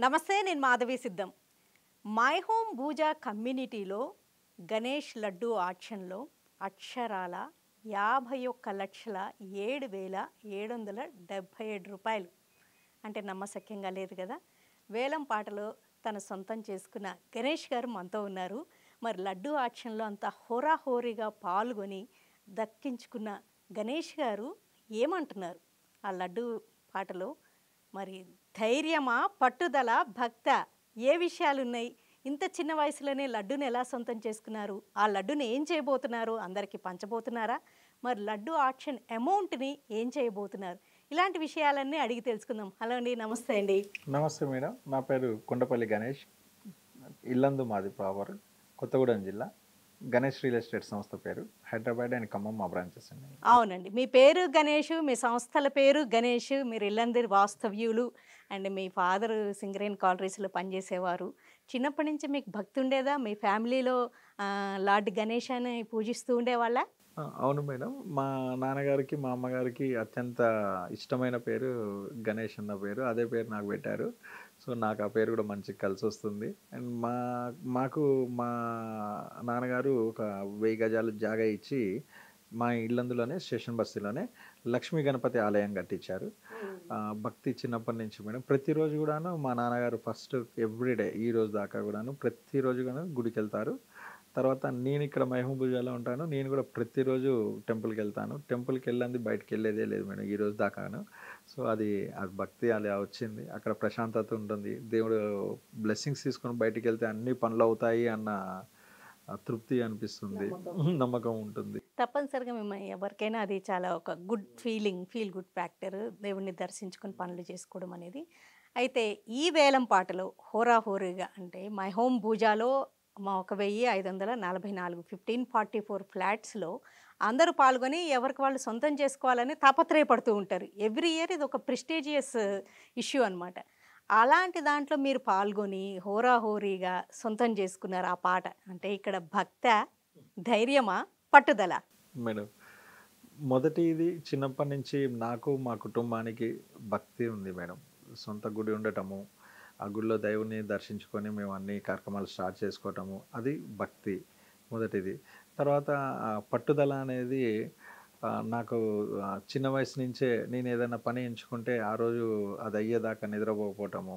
నమస్తే, నేను మాధవి సిద్ధం. మై హోమ్ పూజా కమ్యూనిటీలో గణేష్ లడ్డు ఆక్షన్లో అక్షరాల 51,07,777 రూపాయలు. అంటే నమ్మశక్యంగా లేదు కదా. వేలం పాటలో తన సొంతం చేసుకున్న గణేష్ గారు మనతో ఉన్నారు. మరి లడ్డు ఆక్షన్లో అంత హోరాహోరీగా పాల్గొని దక్కించుకున్న గణేష్ గారు ఏమంటున్నారు ఆ లడ్డు పాటలో? మరి ధైర్యమా, పట్టుదల, భక్త, ఏ విషయాలున్నాయి? ఇంత చిన్న వయసులోనే లడ్డుని ఎలా సొంతం చేసుకున్నారు? ఆ లడ్డుని ఏం చేయబోతున్నారు? అందరికీ పంచబోతున్నారా? మరి లడ్డు ఆక్షన్ అమౌంట్ని ఏం చేయబోతున్నారు? ఇలాంటి విషయాలన్నీ అడిగి తెలుసుకుందాం. హలో అండి, నమస్తే అండి. నమస్తే మేడం, నా పేరు కొండపల్లి గణేష్. ఇల్లందు మాది ప్రాపర్ కొత్తగూడెం జిల్లా. గణేష్ రియల్ ఎస్టేట్ సంస్థ పేరు. హైదరాబాద్ అండ్ ఖమ్మం మా బ్రాంచెస్ అండి. అవునండి, మీ పేరు గణేష్, మీ సంస్థల పేరు గణేష్, మీరు ఇల్లందరి వాస్తవ్యులు. అండ్ మీ ఫాదర్ సింగరేన్ కాలరీస్లో పనిచేసేవారు. చిన్నప్పటి నుంచి మీకు భక్తి ఉండేదా? మీ ఫ్యామిలీలో లార్డ్ గణేష్ అని పూజిస్తూ ఉండేవాళ్ళ? అవును మేడం, మా నాన్నగారికి మా అమ్మగారికి అత్యంత ఇష్టమైన పేరు గణేష్ అన్న పేరు. అదే పేరు నాకు పెట్టారు. సో నాకు ఆ పేరు కూడా మంచిగా కలిసి వస్తుంది. అండ్ మాకు మా నాన్నగారు ఒక 1000 గజాలు జాగా ఇచ్చి మా ఇల్లందులోనే స్టేషన్ బస్తీలోనే లక్ష్మీ గణపతి ఆలయం కట్టించారు. భక్తి చిన్నప్పటి నుంచి మేడం. ప్రతిరోజు కూడాను మా నాన్నగారు ఫస్ట్ ఎవ్రీడే ఈ రోజు దాకా కూడాను ప్రతిరోజు కూడా గుడికి వెళ్తారు. తర్వాత నేను ఇక్కడ మహబూబ్నగర్లో ఉంటాను. నేను కూడా ప్రతిరోజు టెంపుల్కి వెళ్తాను. టెంపుల్కి వెళ్ళంది బయటకు వెళ్ళేదే లేదు మేడం ఈ రోజు దాకాను. సో అది భక్తి అలా వచ్చింది. అక్కడ ప్రశాంతత ఉంటుంది. దేవుడు బ్లెస్సింగ్స్ తీసుకొని బయటికి వెళ్తే అన్ని పనులు అవుతాయి అన్న తృప్తి అనిపిస్తుంది, నమ్మకం ఉంటుంది. తప్పనిసరిగా మిమ్మల్ని ఎవరికైనా అది చాలా ఒక గుడ్ ఫీల్ గుడ్ ఫ్యాక్టర్, దేవుణ్ణి దర్శించుకొని పనులు చేసుకోవడం అనేది. అయితే ఈ వేలం పాటలో హోరాహోరీగా అంటే మై హోమ్ పూజాలో మా 1,544 1544 ఫ్లాట్స్లో అందరూ పాల్గొని ఎవరికి వాళ్ళు సొంతం చేసుకోవాలని తాపత్రయపడుతూ ఉంటారు. ఎవ్రీ ఇయర్ ఇది ఒక ప్రెస్టీజియస్ ఇష్యూ అనమాట. అలాంటి దాంట్లో మీరు పాల్గొని హోరాహోరీగా సొంతం చేసుకున్నారు ఆ పాట. అంటే ఇక్కడ భక్త, ధైర్యమా, పట్టుదల? మేడం, మొదటి ఇది చిన్నప్పటి నుంచి నాకు మా కుటుంబానికి భక్తి ఉంది మేడం. సొంత గుడి ఉండటము, ఆ గుడిలో దేవుని దర్శించుకొని మేము అన్ని కార్యక్రమాలు స్టార్ట్ చేసుకోవటము, అది భక్తి మొదటిది. తర్వాత పట్టుదల అనేది నాకు చిన్న వయసు నుంచే నేను ఏదైనా పని ఎంచుకుంటే ఆ రోజు అది అయ్యేదాకా నిద్రపోకపోవటము,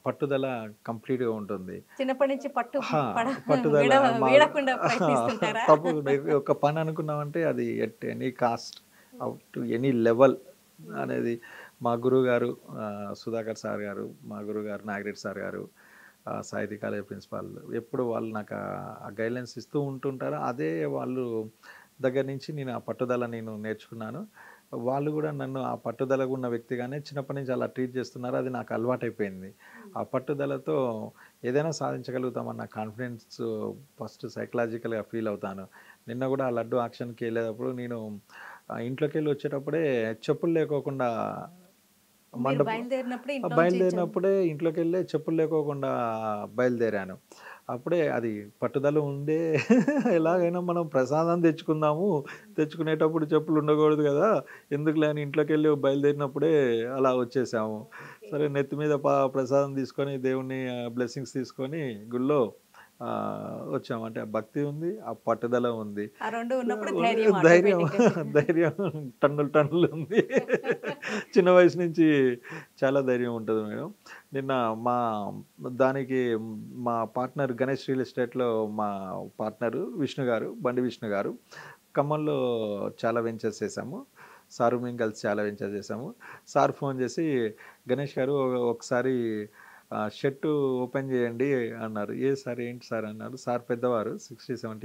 పట్టుదల కంప్లీట్గా ఉంటుంది. చిన్నప్పటి నుంచి పట్టుదల తప్పు. ప్రయత్నిస్తుంటారా? ఒక పని అనుకున్నామంటే అది at any cost, out to any level అనేది మా గురువు గారు సుధాకర్ సార్ గారు, మా గురువు గారు నాగిరెడ్డి సార్ గారు, సాహితీ కాలేజ్ ప్రిన్సిపాల్, ఎప్పుడు వాళ్ళు నాకు ఆ గైడ్లైన్స్ ఇస్తూ ఉంటుంటారు. అదే వాళ్ళు దగ్గర నుంచి నేను ఆ పట్టుదల నేను నేర్చుకున్నాను. వాళ్ళు కూడా నన్ను ఆ పట్టుదలకు ఉన్న వ్యక్తిగానే చిన్నప్పటి నుంచి అలా ట్రీట్ చేస్తున్నారు. అది నాకు అలవాటైపోయింది. ఆ పట్టుదలతో ఏదైనా సాధించగలుగుతామన్న కాన్ఫిడెన్స్ ఫస్ట్ సైకలాజికల్గా ఫీల్ అవుతాను. నిన్న కూడా ఆ లడ్డు ఆక్షన్కి వెళ్ళేటప్పుడు నేను ఇంట్లోకి వెళ్ళి వచ్చేటప్పుడే చెప్పులు లేకోకుండా బయలుదేరినప్పుడే ఇంట్లోకి వెళ్ళే చెప్పులు లేకోకుండా బయలుదేరాను. అప్పుడే అది పట్టుదల ఉండే ఎలాగైనా మనం ప్రసాదం తెచ్చుకునేటప్పుడు చెప్పులు ఉండకూడదు కదా, ఎందుకులే అని ఇంట్లోకి వెళ్ళి బయలుదేరినప్పుడే అలా వచ్చేసాము. సరే, నెత్తి మీద ప్రసాదం తీసుకొని దేవుని బ్లెస్సింగ్స్ తీసుకొని గుళ్ళో వచ్చాము. అంటే భక్తి ఉంది, ఆ పట్టుదల ఉంది, ధైర్యం టన్నులు ఉంది. చిన్న వయసు నుంచి చాలా ధైర్యం ఉంటుంది మేడం. నిన్న దానికి మా పార్ట్నర్ గణేష్ రియల్ ఎస్టేట్లో మా పార్ట్నరు బండి విష్ణు గారు, ఖమ్మంలో చాలా వెంచర్స్ చేశాము. సారు మేము కలిసి చాలా వెంచర్స్ చేశాము. సార్ ఫోన్ చేసి, గణేష్ గారు ఒకసారి షర్టు ఓపెన్ చేయండి అన్నారు. సార్ ఏంటి సార్ అన్నారు. సార్ పెద్దవారు, 60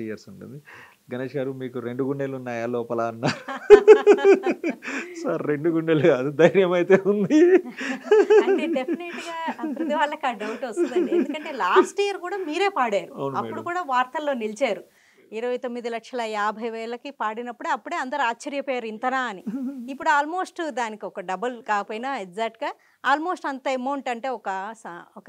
ఇయర్స్ ఉంటుంది. గణేష్ గారు మీకు 2 గుండెలు ఉన్నాయా లోపల అన్నారు. సార్ 2 గుండెలు కాదు, ధైర్యం అయితే ఉంది. అంటే డెఫినెట్‌గా ప్రతి వాళ్ళకి ఆ డౌట్ వస్తుందండి. ఎందుకంటే లాస్ట్ ఇయర్ కూడా మీరే పాడారు, అప్పుడు కూడా వార్తల్లో నిలిచారు. 29,50,000కి పాడినప్పుడే అప్పుడే అందరూ ఆశ్చర్యపోయారు ఇంతనా అని. ఇప్పుడు ఆల్మోస్ట్ దానికి ఒక డబుల్ కాకపోయినా ఎగ్జాక్ట్‌గా ఆల్మోస్ట్ అంత అమౌంట్ అంటే ఒక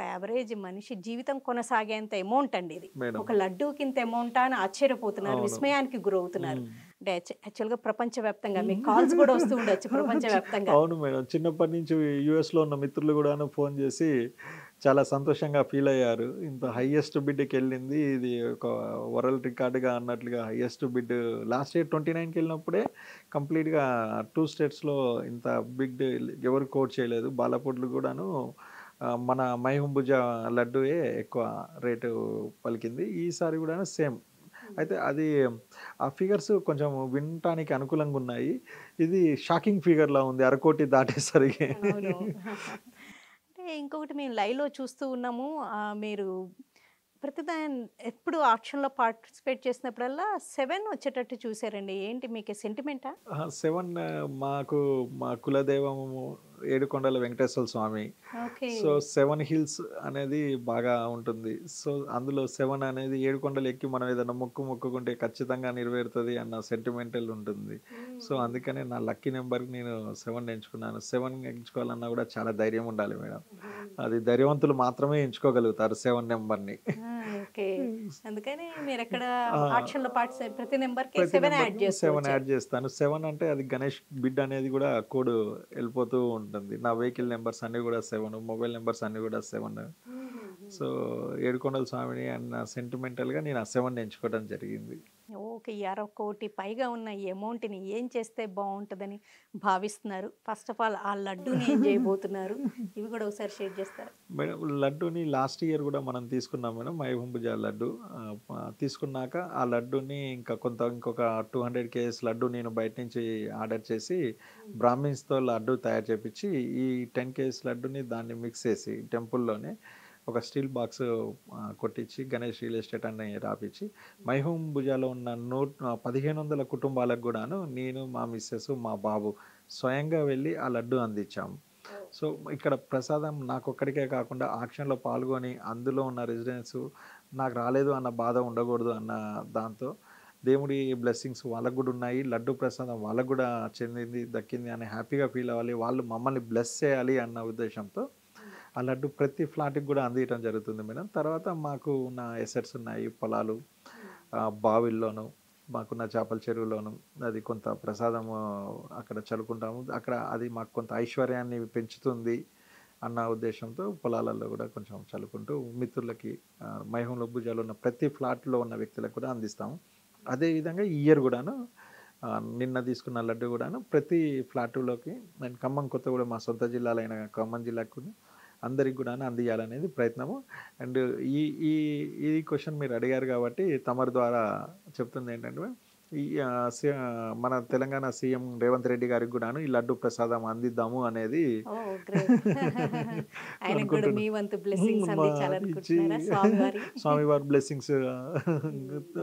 యావరేజ్ మనిషి జీవితం కొనసాగేంత అమౌంట్ అండి ఇది. మేడం. ఒక లడ్డూకి ఇంత అమౌంటా అని ఆశ్చర్యపోతున్నారు, అవును. విస్మయానికి గురవుతున్నారు. హ్మ్. అంటే యాక్చువల్‌గా ప్రపంచవ్యాప్తంగా మీకు కాల్స్ కూడా వస్తూ ఉండొచ్చు ప్రపంచవ్యాప్తంగా. అవును మేడం. చిన్నప్పటి నుంచి యూఎస్‌లో ఉన్న మిత్రులు గూడాను ఫోన్ జేసి చాలా సంతోషంగా ఫీల్ అయ్యారు. ఇంత హైయెస్ట్ బిడ్‌కెళ్ళింది. ఇది ఒక వరల్డ్ రికార్డ్‌గా అన్నట్లుగా హైయెస్ట్ బిడ్ లాస్ట్ ఇయర్ 29కెళ్ళినప్పుడే కంప్లీట్‌గా 2 స్టేట్స్‌లో ఇంత బిడ్ ఎవరు కోట్ చేయలేదు. బాలాపూర్‌లో గూడాను మన మైహుంబుజా లడ్డూయే ఎక్కువ రేటు పలికింది. ఈసారి గూడాను సేమ్. అయితే అది ఆ ఫిగర్స్ కొంచెం వినటానికి అనుకూలంగా ఉన్నాయి. ఇది షాకింగ్ ఫిగర్‌లా ఉంది. అరకోటి దాటేసరికి. అవును. అంటే ఇంకొకటి మేము లైవ్‌లో చూస్తూ ఉన్నాము. మీరు ఎప్పుడు ఆక్షన్‌లో పార్టిసిపేట్ చేసినప్పుడల్లా 7 వచ్చేటట్టు చూసారండి. ఏంటి మీకు సెంటిమెంటా? 7 మాకు మా కులదైవము ఏడుకొండల వెంకటేశ్వర స్వామి. ఓకే. సో, 7 హిల్స్ అనేది బాగా ఉంటుంది. సో, అందులో 7 అనేది ఏడుకొండలు ఎక్కి మనం ఏదైనా మొక్కుకుంటే ఖచ్చితంగా నెరవేరుతది అన్న సెంటిమెంటల్ ఉంటుంది. సో, అందుకనే నా లక్కీ నంబర్‌కి నేను 7 ఎంచుకున్నాను. 7 ఎంచుకోవాలన్నా కూడా చాలా ధైర్యం ఉండాలి మేడం. అది ధైర్యవంతులు మాత్రమే ఎంచుకోగలుగుతారు 7 నంబర్‌ని. ఓకే. అందుకని మీరెక్కడ ఆ! ఆక్షన్‌లో ప్రతి నంబర్‌కి ప్రతి 7 యాడ్ నంబర్‌కి చేస్తూ 7 వచ్చారు. యాడ్ చేస్తాను. 7 అంటే అది గణేష్ బిడ్ అనేది కూడా కోడ్ ఎళ్ళిపోతూ ఉంటుంది. నా వెహికల్ నంబర్స్ అన్నీ కూడా 7, మొబైల్ నంబర్స్ అన్నీ కూడా 7. సో, ఏడుకొండల స్వామిని అన్న సెంటిమెంటల్‌గా నేను ఆ 7 ఎంచుకోవడం జరిగింది. ఓకే. ఈ 1,60,00,000 పైగా ఉన్న ఈ అమౌంట్‌ని ఏం చేస్తే బావుంటదని భావిస్తున్నారు? ఫస్ట్ ఆఫ్ ఆల్ ఆ లడ్డూని ఏం చేయబోతున్నారు? ఇవి కూడా ఒకసారి షేర్ చేస్తారా? మేడం లడ్డూని లాస్ట్ ఇయర్ కూడా మనం తీసుకున్నాం మేడం. మైహుంబుజా లడ్డు. తీసుకున్నాక ఆ లడ్డూని ఇంకొక 200 కేజీస్ లడ్డు నేను బయట నుంచి ఆర్డర్ చేసి బ్రాహ్మిన్స్‌తో లడ్డు తయారు చేపిచ్చి, ఈ 10 కేజీస్ లడ్డుని దాన్ని మిక్స్ చేసి టెంపుల్‌లోనే ఒక స్టీల్ బాక్స్ కొట్టించి గణేష్ రియల్ ఎస్టేట్ అని రాపిచ్చి మైహుంబుజాలో ఉన్న 1500 కుటుంబాలకు గూడాను నేను, మా మిసెస్, మా బాబు స్వయంగా వెళ్ళి ఆ లడ్డు అందించాము. సో, ఇక్కడ ప్రసాదం నాకొక్కడికే కాకుండా ఆక్షన్‌లో పాల్గొని అందులో ఉన్న రెసిడెంట్స్ నాకు రాలేదు అన్న బాధ ఉండకూడదు అన్న దాంతో దేవుడి బ్లెస్సింగ్స్ వాళ్ళకి గూడా ఉన్నాయి. లడ్డు ప్రసాదం వాళ్ళకి గూడా చెందింది, దక్కింది అని హ్యాపీగా ఫీల్ అవ్వాలి. వాళ్ళు మమ్మల్ని బ్లెస్ చేయాలి అన్న ఉద్దేశ్యంతో ఆ లడ్డు ప్రతి ఫ్లాట్‌కి గూడా అందియటం జరుగుతుంది మేడం. తర్వాత మాకు ఉన్న ఎసెట్స్ ఉన్నాయి. పొలాలు, బావిల్లోను, మాకున్న చేపల చెరువులోను అది కొంత ప్రసాదము అక్కడ చల్లుకుంటాము. అక్కడ అది మాకు కొంత ఐశ్వర్యాన్ని పెంచుతుంది అన్న ఉద్దేశ్యంతో పొలాలలో గూడా కొంచెం చల్లుకుంటూ మిత్రులకి మైహూంలో భుజాలు ఉన్న ప్రతి ఫ్లాట్‌లో ఉన్న వ్యక్తులకు కూడా అందిస్తాము. అదే విధంగా ఈ ఇయర్ గూడాను నిన్న తీసుకున్న లడ్డు గూడాను ప్రతి ఫ్లాటులోకి అండ్ ఖమ్మం, కొత్తగూడెం మా సొంత జిల్లాలైన ఖమ్మం జిల్లాకు అందరికి గూడాను అందియాలనేది ప్రయత్నము. అండ్ ఈ ఈ ఈ క్వెషన్ మీరు అడిగారు గాబట్టి తమరి ద్వారా చెప్తుందేంటంటే ఈ మన తెలంగాణ సీఎం రేవంత్ రెడ్డి గారికి గూడాను ఈ లడ్డు ప్రసాదం అందిద్దాము అనేది ఓహ్! గ్రేట్. ఆయనకు కూడా అనుకుంటున్నా. మీ వంతు బ్లెస్సింగ్స్ మా ఇచ్చి అందించాలనుకుంటున్నారా స్వామివారి? స్వామివారి బ్లెస్సింగ్స్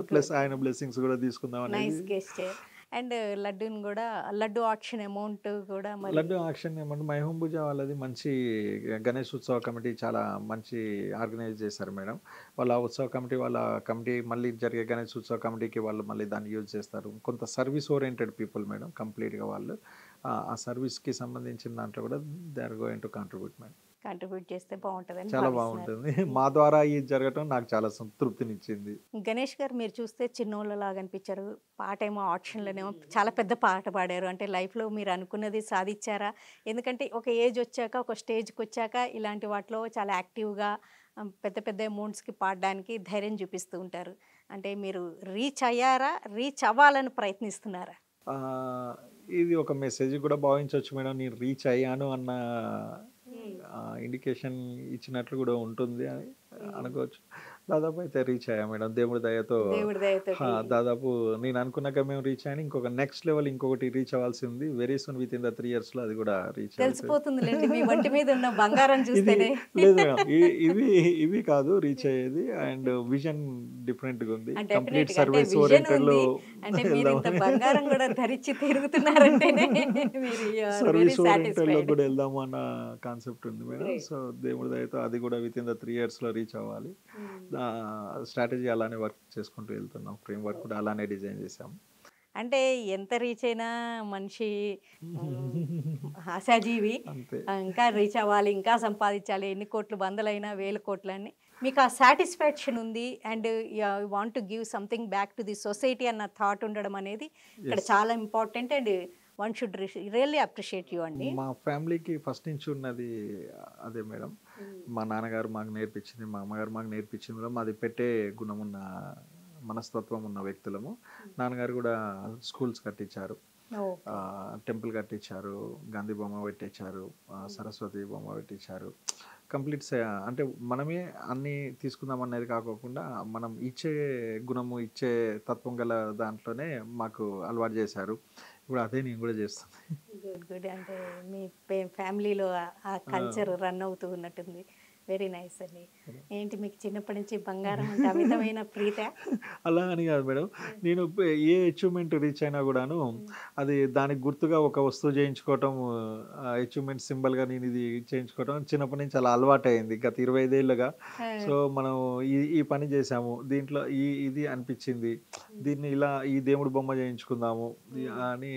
ప్లస్ గుడ్. ఆయన బ్లెస్సింగ్స్ గూడా తీసుకుందాం అనేది. Nice gesture. అండ్ లడ్డూని గూడా లడ్డూ ఆక్షన్ అమౌంట్ కూడా మరి లడ్డు ఆక్షన్ ఏమంటే మైహూంబుజా వాళ్ళది మంచి గణేష్ ఉత్సవ కమిటీ చాలా మంచి ఆర్గనైజ్ చేశారు మేడం. వాళ్ళ ఉత్సవ కమిటీ మళ్ళీ జరిగే గణేష్ ఉత్సవ కమిటీకి వాళ్ళు మళ్ళీ దాన్ని యూజ్ చేస్తారు. కొంత సర్వీస్ ఓరియెంటెడ్ పీపుల్ మేడం కంప్లీట్‌గా వాళ్ళు. ఆ సర్వీస్‌కి సంబంధించిన దాంట్లో కూడా they are going to contribute madam. Contribute చేస్తే బావుంటదని చాలా భావిస్తున్నారు. బావుంటుంది. మా ద్వారా ఇది జరగటం నాకు చాలా సంతృప్తినిచ్చింది. గణేష్ గారు మీరు చూస్తే చిన్నోళ్ళలాగా అనిపించారు. పాటేమో ఆక్షన్‌లోనేమో చాలా పెద్ద పాట పాడారు. అంటే లైఫ్‌లో మీరు అనుకున్నది సాధిచ్చారా? ఎందుకంటే ఒక ఏజ్ వచ్చాక, ఒక స్టేజ్‌కొచ్చాక ఇలాంటి వాటిలో చాలా యాక్టివ్‌గా పెద్ద పెద్ద అమౌంట్స్‌కి పాడడానికి ధైర్యం చూపిస్తూ ఉంటారు. అంటే మీరు రీచ్ అయ్యారా? రీచ్ అవ్వాలని ప్రయత్నిస్తున్నారా? ఆహ్, ఇది ఒక మెసేజ్ కూడా భావించొచ్చు మేడం. నేను రీచ్ అయ్యాను అన్న ఇండికేషన్ ఇచ్చినట్లు కూడా ఉంటుంది అని అనుకోవచ్చు. దాదాపు అయితే రీచ్ అయ్యా మేడం. దేవుడి దయతో దేవుడి దయతోటి దాదాపు నేను అనుకున్న గమ్యం రీచ్ అయ్యాను. ఇంకొక నెక్స్ట్ లెవెల్ ఇంకొకటి రీచ్ అవ్వాల్సి ఉంది. వెరీ సూన్ వితిన్ ద 3 ఇయర్స్‌లో అది కూడా రీచ్ అవుతది. తెలిసిపోతుందిలెండి. మీ ఒంటి మీద ఉన్న బంగారం ఇది చూస్తేనే. లేదు మేడం. ఇవి కాదు రీచ్ అయ్యేది. అండ్ విజన్ డిఫరెంట్‌గా ఉంది. కంప్లీట్ డెఫినెట్‌గా. అంటే సర్వీస్ విజన్ ఓరియెంటెడ్‌లో ఉంది. అంటే మీరింత వెళ్దామని. బంగారం గూడా ధరించి తిరుగుతున్నారంటేనే మీరు యూ ఆర్ వెరీ సర్వీస్ ఓరియెంటెడ్‌లో సాటిస్ఫైడ్. కూడా వెళ్దాము అన్న కాన్సెప్ట్ ఉంది మేడం. గ్రేట్. సో, దేవుడి దయతో అది కూడా వితిన్ ద 3 ఇయర్స్‌లో రీచ్ రీచ్ అవ్వాలి. స్ట్రాటజీ అలానే వర్క్ చేసుకుంటూ వెళ్తున్నాం. ఫ్రేమ్ వర్క్ కూడా అలానే డిజైన్ చేసాం. అంటే ఎంత రీచ్ అయినా మనిషి ఆశాజీవి. అంతే. ఇంకా రీచ్ అవ్వాలి, ఇంకా సంపాదించాలి, ఎన్ని కోట్లు వందలైనా వేల కోట్లని మీకు ఆ సాటిస్ఫాక్షన్ ఉంది. And want to give something back to the society అన్న థాట్ ఉండడం అనేది ఇక్కడ ఎస్. చాలా important. And one should really appreciate you అండి. మా ఫ్యామిలీకి ఫస్ట్ నుంచి ఉన్నది అదే మేడం. మా నాన్నగారు మాకు నేర్పించింది, మా అమ్మగారు మాకు నేర్పించింది కూడా మాది పెట్టే గుణం ఉన్న మనస్తత్వం ఉన్న వ్యక్తులము. నాన్నగారు కూడా స్కూల్స్ కట్టించారు, టెంపుల్ కట్టించారు, గాంధీ బొమ్మ పెట్టించారు, సరస్వతి బొమ్మ పెట్టించారు. కంప్లీట్ అంటే మనమే అన్నీ తీసుకుందాం అనేది కాకోకుండా మనం ఇచ్చే గుణము ఇచ్చే తత్వం గల దాంట్లోనే మాకు అలవాటు చేశారు. ఇప్పుడు అదే నేను కూడా చేస్తాను. Good good. అంటే మీ ఫ్యామిలీలో ఆ కల్చర్ రన్ అవుతూ ఉన్నట్టుంది. వెరీ నైస్ అండి. ఏంటి మీకు చిన్నప్పటి నుంచి బంగారం అంటే అమితమైన ప్రీత? అలా అని కాదు మేడం, నేను ఏ అచీవ్మెంట్ రీచ్ అయినా కూడాను అది దానికి గుర్తుగా ఒక వస్తువు చేయించుకోవటం, అచీవ్మెంట్ సింబల్గా నేను ఇది చేయించుకోవటం చిన్నప్పటి నుంచి అలా అలవాటు అయింది. గత 25 ఏళ్ళుగా. సో మనం ఈ పని చేసాము, దీంట్లో ఇది అనిపించింది, దీన్ని ఇలా ఈ దేవుడి బొమ్మ చేయించుకుందాము అని,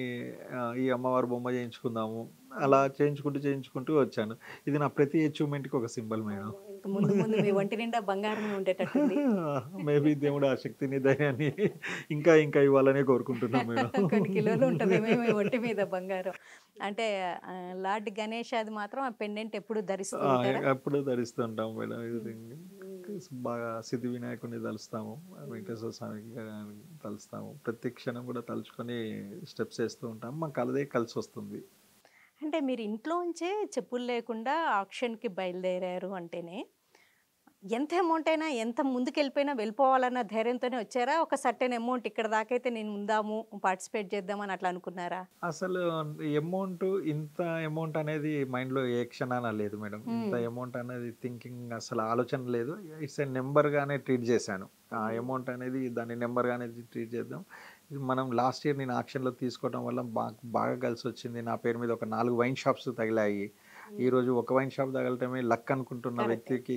ఈ అమ్మవారి బొమ్మ చేయించుకుందాము, అలా చేయించుకుంటూ వచ్చాను. ఇది నా ప్రతి అచీవ్మెంట్కి ఒక సింబల్ మేడం. ఇంకా ముందు ముందు మీ ఒంటి నిండా బంగారమే ఉండేటట్టుంది. మేబీ దేవుడు ఆ శక్తిని ధైర్యాన్ని ఇంకా ఇంకా ఇవ్వాలనే కోరుకుంటున్నాం మేడం. కొన్ని కిలోలు ఉంటుంది మీ ఒంటి మీద బంగారం. అంటే లార్డ్ గణేష్ అది మాత్రం ఆ పెండెంట్ ఎప్పుడు ధరిస్తూ ఉంటారా? ఎప్పుడు ధరిస్తుంటాం మేడం. ఇది బాగా సిద్ధి వినాయకుడిని తలుస్తాము, వెంకటేశ్వర స్వామికి తలుస్తాము, ప్రతి క్షణం కూడా తలుచుకొని స్టెప్స్ వేస్తూ ఉంటాము. మాకు అదే కలిసి వస్తుంది. అంటే మీరు ఇంట్లోంచే చెప్పులు లేకుండా ఆక్షన్కి బయలుదేరారు అంటేనే ఎంత అమౌంట్ అయినా ఎంత ముందుకెళ్ళిపోయినా వెళ్ళిపోవాలన్న ధైర్యంతోనే వచ్చారా? ఒక సర్టెన్ అమౌంట్ ఇక్కడ దాకైతే నేను ఉందాము, పార్టిసిపేట్ చేద్దామని అట్లా అనుకున్నారా? అసలు ఇంత అమౌంట్ అనేది మైండ్లో ఏ క్షణాన లేదు మేడం. ఇంత అమౌంట్ అనేది థింకింగ్ అసలు ఆలోచన లేదు. ఇట్స్ ఏ నెంబర్గానే ట్రీట్ చేశాను. ఆ అమౌంట్ అనేది దాన్ని నెంబర్గానే ట్రీట్ చేద్దాం. ఇది మనం లాస్ట్ ఇయర్ నేను ఆక్షన్లో తీసుకోవడం వల్ల బాగా కలిసి వచ్చింది. నా పేరు మీద ఒక 4 వైన్ షాప్స్ తగిలాయి. ఈరోజు ఒక వైన్ షాప్ తగలటమే లక్ అనుకుంటున్న వ్యక్తికి,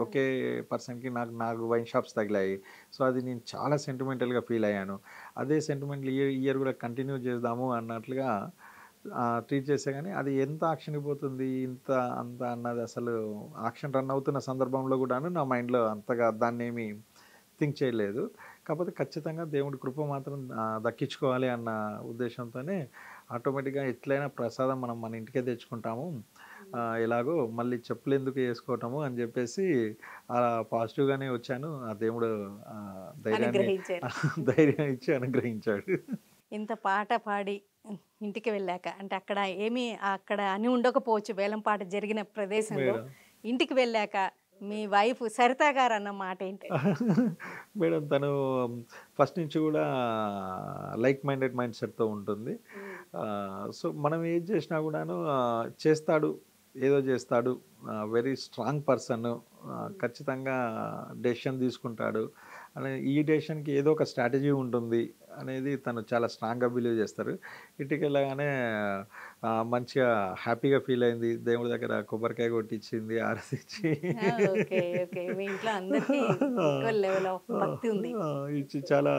ఒకే పర్సన్కి నాకు 4 వైన్ షాప్స్ తగిలాయి. సో అది నేను చాలా సెంటిమెంటల్గా ఫీల్ అయ్యాను. అదే సెంటిమెంట్లు ఇయర్ కూడా కంటిన్యూ చేద్దాము అన్నట్లుగా ట్రీట్ చేసే, కానీ అది ఎంత ఆక్షన్కి పోతుంది ఇంత అంత అన్నది అసలు ఆక్షన్ రన్ అవుతున్న సందర్భంలో కూడాను నా మైండ్లో అంతగా దాన్ని ఏమి థింక్ చేయలేదు. కాకపోతే ఖచ్చితంగా దేవుడి కృప మాత్రం దక్కించుకోవాలి అన్న ఉద్దేశంతోనే ఆటోమేటిక్గా ఎట్లయినా ప్రసాదం మనం మన ఇంటికే తెచ్చుకుంటాము, ఎలాగో మళ్ళీ చెప్పులు ఎందుకు వేసుకోవటము అని చెప్పేసి పాజిటివ్గానే వచ్చాను. ఆ దేవుడు ధైర్యం ఇచ్చి అనుగ్రహించాడు. ఇంత పాట పాడి ఇంటికి వెళ్ళాక, అంటే అక్కడ అని ఉండకపోవచ్చు వేలం పాట జరిగిన ప్రదేశంలో, ఇంటికి వెళ్ళాక మీ వైఫ్ సరిత గారు అన్న మాట ఏంటి? మేడం తను ఫస్ట్ నుంచి కూడా లైక్ మైండెడ్ మైండ్ సెట్తో ఉంటుంది. సో మనం ఏది చేసినా కూడాను ఏదో చేస్తాడు, వెరీ స్ట్రాంగ్ పర్సన్, ఖచ్చితంగా డెసిషన్ తీసుకుంటాడు అనే, ఈ డెసిషన్కి ఏదో ఒక స్ట్రాటజీ ఉంటుంది అనేది తను చాలా స్ట్రాంగ్గా బిలీవ్ చేస్తారు. ఇంటికి వెళ్ళగానే మంచిగా హ్యాపీగా ఫీల్ అయింది, దేవుడి దగ్గర కొబ్బరికాయ కొట్టించింది, ఆరతిచ్చి ఇచ్చి చాలా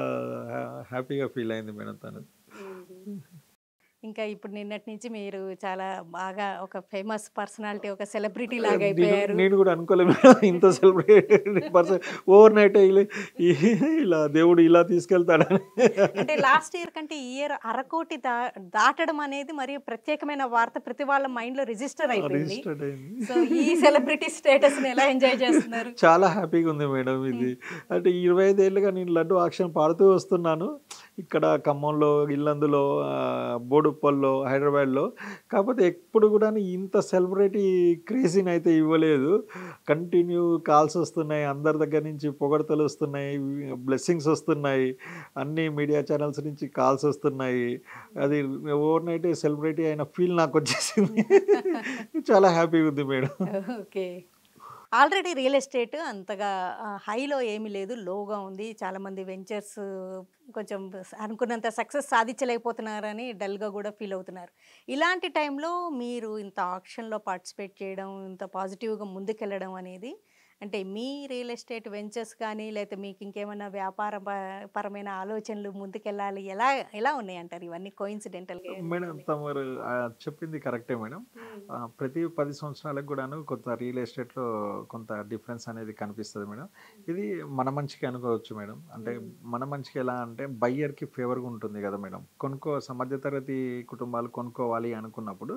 హ్యాపీగా ఫీల్ అయింది మేడం తను. ఇంకా ఇప్పుడు నిన్నటి నుంచి మీరు చాలా బాగా ఒక ఫేమస్ పర్సనాలిటీ, ఒక సెలబ్రిటీ లాగా అయిపోయారు. నేను కూడా అనుకోలేదు ఇంత సెలబ్రిటీ పర్సన్ ఓవర్ నైట్ ఇలా దేవుడు ఇలా తీసుకెళ్తాడని. అంటే లాస్ట్ ఇయర్ కంటే ఈ ఇయర్ 1.5 కోటి దాటడం అనేది మరి ప్రత్యేకమైన వార్త, ప్రతి వాళ్ళ మైండ్ లో రిజిస్టర్ అయిపోయింది. సో ఈ సెలబ్రిటీ స్టేటస్ ని ఎలా ఎంజాయ్ చేస్తున్నారు? చాలా హ్యాపీగా ఉంది మేడం. ఇది అంటే 25 ఏళ్ళుగా నేను లడ్డు ఆక్షన్ పాడుతూ వస్తున్నాను, ఇక్కడ ఖమ్మంలో, ఇల్లందులో, బోడుప్పల్లో, హైదరాబాద్లో. కాకపోతే ఎప్పుడు కూడా ఇంత సెలబ్రిటీ క్రేజీని అయితే ఇవ్వలేదు. కంటిన్యూ కాల్స్ వస్తున్నాయి, అందరి దగ్గర నుంచి పొగడతలు వస్తున్నాయి, బ్లెస్సింగ్స్ వస్తున్నాయి, అన్ని మీడియా ఛానల్స్ నుంచి కాల్స్ వస్తున్నాయి. అది ఓవర్ నైట్ సెలబ్రిటీ అయిన ఫీల్ నాకు వచ్చేసింది. చాలా హ్యాపీగా ఉంది madam. Okay. Already real estate అంతగా హైలో ఏమీ లేదు, లోగా ఉంది. చాలామంది వెంచర్స్ కొంచెం అనుకున్నంత సక్సెస్ సాధించలేకపోతున్నారని డల్గా కూడా ఫీల్ అవుతున్నారు. ఇలాంటి టైంలో మీరు ఇంత ఆక్షన్లో పార్టిసిపేట్ చేయడం, ఇంత పాజిటివ్గా ముందుకెళ్ళడం అనేది అంటే మీ రియల్ ఎస్టేట్ వెంచర్స్ కానీ, లేతే మీకు ఇంకేమన్నా వ్యాపార పరమైన ఆలోచనలు ముందుకెళ్ళాలి ఎలా ఎలా ఉన్నాయంటారు ఇవన్నీ కోయిన్సిడెంటల్‌గా మేడం ఏర్పడినయి? తమరు చెప్పింది కరెక్టే మేడం. హ్మ్. ప్రతి 10 సంవత్సరాలకు కూడాను కొంత రియల్ ఎస్టేట్‌లో కొంత డిఫరెన్స్ అనేది కనిపిస్తది మేడం. ఇది మన మంచికే అనుకోవచ్చు మేడం. అంటే హ్మ్. మన మంచికి ఎలా అంటే బయ్యర్‌కి ఫేవర్‌గా ఉంటుంది కదా మేడం. మధ్య తరగతి కుటుంబాలు కొనుక్కోవాలి అనుకున్నప్పుడు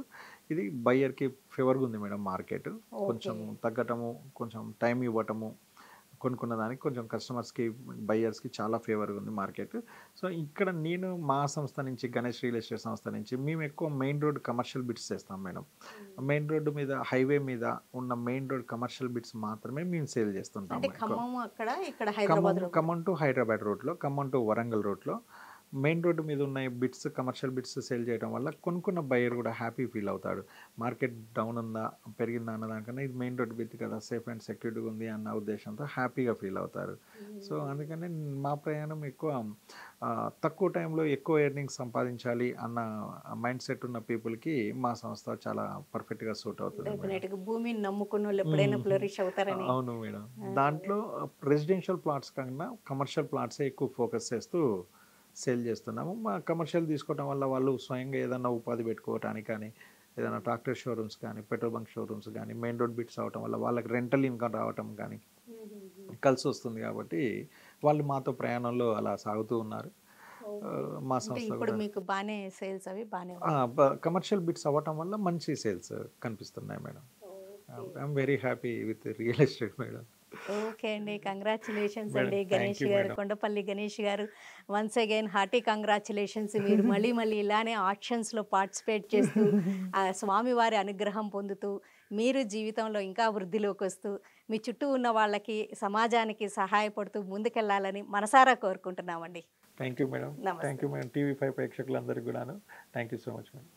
ఇది బయ్యర్‌కి ఫేవర్‌గా ఉంది మేడం మార్కెట్. ఓకే. కొంచెం తగ్గటము, కొంచెం టైం ఇవ్వటము, కొనుక్కున్న దానికి కొంచెం కస్టమర్స్‌కి, బయ్యర్స్‌కి చాలా ఫేవర్‌గా ఉంది మార్కెట్. సో, ఇక్కడ నేను మా సంస్థ నుంచి గణేష్ రియల్ ఎస్టేట్ సంస్థ నుంచి మేము ఎక్కువ మెయిన్ రోడ్ కమర్షియల్ బిట్స్ చేస్తాం మేడం. హ్మ్. మెయిన్ రోడ్డు మీద హైవే మీద ఉన్న మెయిన్ రోడ్ కమర్షియల్ బిట్స్ మాత్రమే మేము సేల్ అంటే చేస్తుంటాము ఎక్కువ. ఖమ్మం అక్కడ, ఇక్కడ ఖమ్మం హైదరాబాద్‌లో గూడా. ఖమ్మం టు హైదరాబాద్ రోడ్‌లో, ఖమ్మం టు వరంగల్ రోడ్‌లో మెయిన్ రోడ్డు మీద ఉన్న ఈ బిట్స్, కమర్షియల్ బిట్స్ సేల్ చేయడం వల్ల కొనుక్కున్న బయ్యర్ కూడా హ్యాపీ ఫీల్ అవుతాడు. మార్కెట్ డౌన్ ఉందా, పెరిగిందా అన్న దానికన్నా ఇది మెయిన్ రోడ్ బిట్ కదా! సేఫ్ అండ్ సెక్యూర్డ్‌గా ఉంది అన్న ఉద్దేశ్యంతో హ్యాపీగా ఫీల్ అవుతారు. సో, హుహు. అందుకని మా ప్రయాణం ఎక్కువ తక్కువ టైంలో ఎక్కువ ఎర్నింగ్స్ సంపాదించాలి అన్న మైండ్ సెట్ ఉన్న పీపుల్‌కి మా సంస్థ చాలా పర్ఫెక్ట్‌గా సూట్ అవుతుంది మేడం. డెఫినెట్‌గా భూమిని నమ్ముకున్నోళ్ళు ఎప్పుడైనా హ్మ్. ఫ్లరిష్ అవుతారని. అవును మేడం. ఆ! దాంట్లో రెసిడెన్షియల్ ప్లాట్స్ కన్నా కమర్షియల్ ప్లాట్సే ఎక్కువ ఫోకస్ చేస్తూ సేల్ చేస్తున్నాము. మా కమర్షియల్ తీసుకోవటం వల్ల వాళ్ళు స్వయంగా ఏదన్నా ఉపాధి పెట్టుకోవటానికి కానీ, ఏదైనా ట్రాక్టర్ షోరూమ్స్ కానీ, పెట్రోల్ బంక్ షోరూమ్స్ కానీ, మెయిన్ రోడ్ బిట్స్ అవ్వటం వల్ల వాళ్ళకి రెంటల్ ఇన్‌కమ్ రావటం కానీ హుహుహు. కలిసొస్తుంది కాబట్టి, వాళ్ళు మాతో ప్రయాణంలో అలా సాగుతూ ఉన్నారు. ఓకే. మా అంటే సంస్థ ఇప్పుడు కూడా మీకు బానే సేల్స్ అవి బానే ఆ! ఉన్నాయి. కమర్షియల్ బిట్స్ అవ్వటం వల్ల మంచి సేల్స్ కనిపిస్తున్నాయి madam. Okay. I am very happy with real estate madam. Okay అండి. కంగ్రాచ్యులేషన్స్ మేడం అండి థ్యాంక్ గణేష్ యూ గారు. మేడం. కొండపల్లి గణేష్ గారు. Once again hearty congratulations. మీరు మళ్ళీ మళ్ళీ ఇలానే ఆక్షన్స్‌లో పార్టిసిపేట్ చేస్తూ, ఆ స్వామివారి అనుగ్రహం పొందుతూ, మీరు జీవితంలో ఇంకా వృద్ధిలోకొస్తూ, మీ చుట్టూ ఉన్న వాళ్ళకి, సమాజానికి సహాయపడుతూ ముందుకెళ్ళాలని మనసారా కోరుకుంటున్నామండి. Thank you madam. థ్యాంక్ నమస్తే. You madam. టీవీ5 ప్రేక్షకులందరికీ కూడాను. Thank you so much madam.